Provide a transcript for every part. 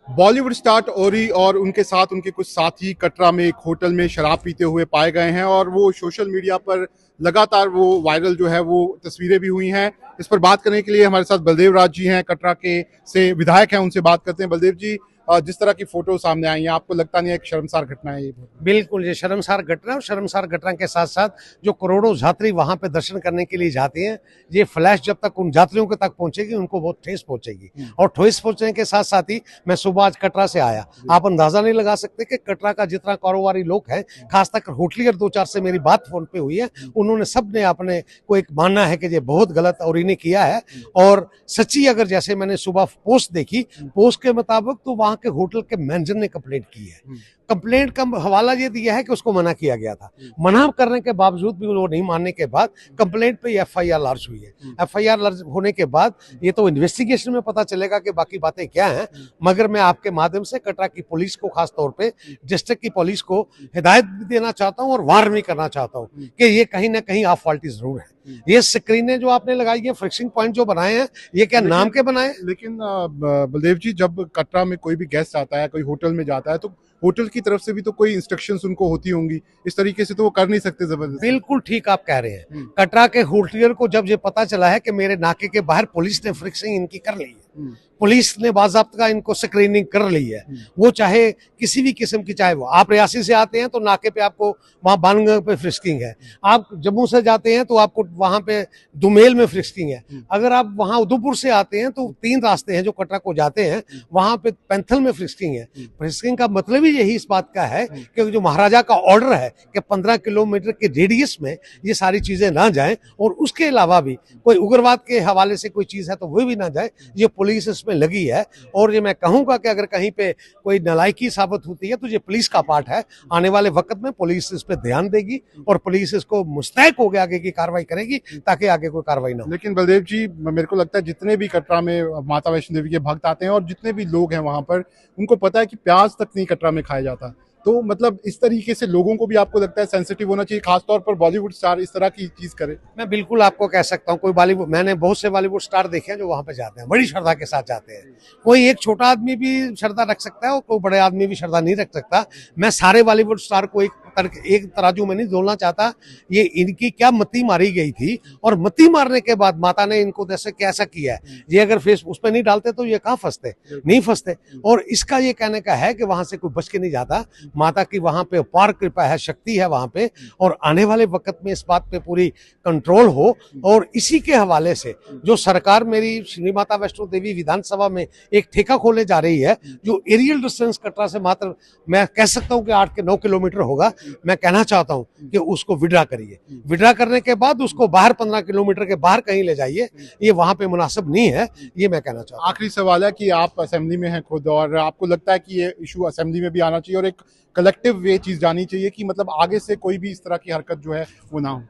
Bollywood star ओरी और उनके साथ उनके कुछ साथी कटरा में एक होटल में शराब पीते हुए पाए गए हैं और वो सोशल मीडिया पर लगातार वो वायरल जो है वो तस्वीरें भी हुई हैं। इस पर बात करने के लिए हमारे साथ बलदेव राज जी हैं, कटरा के से विधायक हैं, उनसे बात करते हैं। बलदेव जी, जिस तरह की फोटो सामने आई है, आपको लगता नहीं है एक शर्मसार घटना है ये? बिल्कुल, ये शर्मसार घटना और शर्मसार घटना के साथ साथ जो करोड़ों यात्री वहां पे दर्शन करने के लिए जाते हैं, ये फ्लैश जब तक उन यात्रियों के तक पहुंचेगी उनको बहुत ठेस पहुंचेगी। और ठेस पहुंचने के साथ साथ ही मैं सुबह आज कटरा से आया, आप अंदाजा नहीं लगा सकते कि कटरा का जितना कारोबारी लोग हैं, खासकर होटलियर दो चार से मेरी बात फोन पे हुई है, उन्होंने सब ने अपने को एक मानना है कि ये बहुत गलत और इन्हें किया है। और सच्ची अगर जैसे मैंने सुबह पोस्ट देखी, पोस्ट के मुताबिक तो वहां के होटल के मैनेजर ने कंप्लेंट की है। कंप्लेंट का हवाला ये दिया है कि उसको मना किया गया था। मना करने के बावजूद भी वो नहीं मानने के बाद कंप्लेंट पे एफआईआर लॉन्च हुई है। एफआईआर लॉन्च होने के बाद ये तो इन्वेस्टिगेशन में पता चलेगा कि बाकी बातें क्या हैं। मगर मैं आपके माध्यम से कटरा की पुलिस को, खास तौर पे डिस्ट्रिक्ट की पुलिस को हिदायत भी देना चाहता हूं और वार्न भी करना चाहता हूं कि ये कहीं ना कहीं ऑफ फॉल्टी जरूर है। ये स्क्रीनें जो आपने लगाई है, फिक्सिंग पॉइंट जो बनाए हैं, ये क्या नाम के बनाए? लेकिन बलदेव जी, जब कटरा में कोई भी गेस्ट आता है, कोई होटल में जाता है, तो होटल की तरफ से भी तो कोई इंस्ट्रक्शंस उनको होती होंगी। इस तरीके से तो वो कर नहीं सकते जबरदस्ती। बिल्कुल ठीक आप कह रहे हैं। कटरा के होटलियर को जब ये पता चला है कि मेरे नाके के बाहर पुलिस ने फिक्सिंग इनकी कर ली है, पुलिस ने बाज़ाब्ता इनको स्क्रीनिंग कर ली है, वो चाहे किसी भी किस्म की, चाहे वो आप रियासी से आते हैं तो नाके पे आपको वहाँ बानगंग पे फ्रिस्किंग है, आप जम्मू से जाते हैं तो आपको वहाँ पे दुमेल में फ्रिस्किंग है, अगर आप वहाँ उधमपुर से आते हैं तो 3 रास्ते हैं जो कटरा को जाते हैं, वहाँ पे पैंथल में फ्रिस्किंग है। फ्रिस्किंग का मतलब ही यही इस बात का है कि जो महाराजा का ऑर्डर है कि 15 किलोमीटर के रेडियस में ये सारी चीजें ना जाएं, और उसके अलावा भी कोई उग्रवाद के हवाले से कोई चीज है तो वो भी ना जाए। ये पुलिस इसमें लगी है और ये मैं कहूंगा कि अगर कहीं पे कोई नालायकी साबित होती है तो ये पुलिस का पार्ट है। आने वाले वक्त में पुलिस इस पे ध्यान देगी और पुलिस इसको मुस्तैक हो गया आगे की कार्रवाई करेगी ताकि आगे कोई कार्रवाई ना हो। लेकिन बलदेव जी, मेरे को लगता है जितने भी कटरा में माता वैष्णो देवी के भक्त आते हैं और जितने भी लोग हैं वहां पर, उनको पता है कि प्याज तक नहीं कटरा में खाया जाता। तो मतलब इस तरीके से लोगों को भी, आपको लगता है, सेंसिटिव होना चाहिए, खासतौर पर बॉलीवुड स्टार इस तरह की चीज करे? मैं बिल्कुल आपको कह सकता हूँ, कोई बॉलीवुड, मैंने बहुत से बॉलीवुड स्टार देखे हैं जो वहां पे जाते हैं, बड़ी श्रद्धा के साथ जाते हैं। कोई एक छोटा आदमी भी श्रद्धा रख सकता है और कोई बड़े आदमी भी श्रद्धा नहीं रख सकता। मैं सारे बॉलीवुड स्टार को एक तराजू में नहीं जोड़ना चाहता। ये इनकी क्या मती मारी गई थी, और मती मारने के बाद माता ने इनको जैसे कैसा किया है, ये अगर फेस उस पर नहीं डालते तो ये कहाँ फंसते, नहीं फंसते। और इसका ये कहने का है कि वहां से कोई बच के नहीं जाता। माता की वहां पे अपार कृपा है, शक्ति है वहां पे, और आने वाले वक्त में इस बात पे पूरी कंट्रोल हो। और इसी के हवाले से जो सरकार मेरी श्री माता वैष्णो देवी विधानसभा में एक ठेका खोलने जा रही है, जो एरियल डिस्टेंस कटरा से मात्र मैं कह सकता हूं कि 8 के 9 किलोमीटर होगा, मैं कहना चाहता हूं कि उसको विड्रा करिए। विड्रा करने के बाद उसको बाहर 15 किलोमीटर के बाहर कहीं ले जाइए, ये वहां पे मुनासिब नहीं है, ये मैं कहना चाहता हूं। आखिरी सवाल है कि आप असेंबली में हैं खुद, और आपको लगता है कि ये इशू असेंबली में भी आना चाहिए और एक कलेक्टिव वे चीज जानी चाहिए कि मतलब आगे से कोई भी इस तरह की हरकत जो है वो ना हो?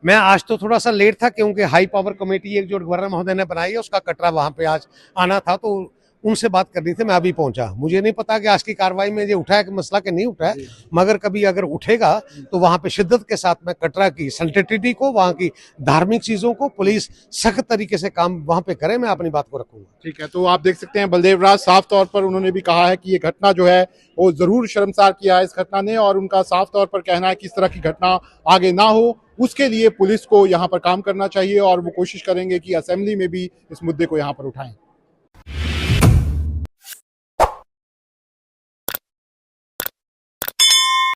मैं आज तो थोड़ा सा लेट था क्योंकि हाई पावर कमेटी एक जो गवर्नर महोदय ने बनाई है उसका कटरा वहां पे आज आना था, तो उनसे बात करनी थी, मैं अभी पहुंचा। मुझे नहीं पता कि आज की कार्रवाई में ये उठा है कि मसला के नहीं उठा है, मगर कभी अगर उठेगा तो वहां पे शिद्दत के साथ में कटरा की सेंसिटिविटी को, वहां की धार्मिक चीजों को पुलिस सख्त तरीके से काम वहां पे करे, मैं अपनी बात को रखूंगा। ठीक है, तो आप देख सकते हैं बलदेव राज साफ तौर पर उन्होंने भी कहा है कि ये घटना जो है वो जरूर शर्मसार किया है इस घटना ने, और उनका साफ तौर पर कहना है कि इस तरह की घटना आगे ना हो, उसके लिए पुलिस को यहाँ पर काम करना चाहिए और वो कोशिश करेंगे कि असेंबली में भी इस मुद्दे को यहाँ पर उठाएं।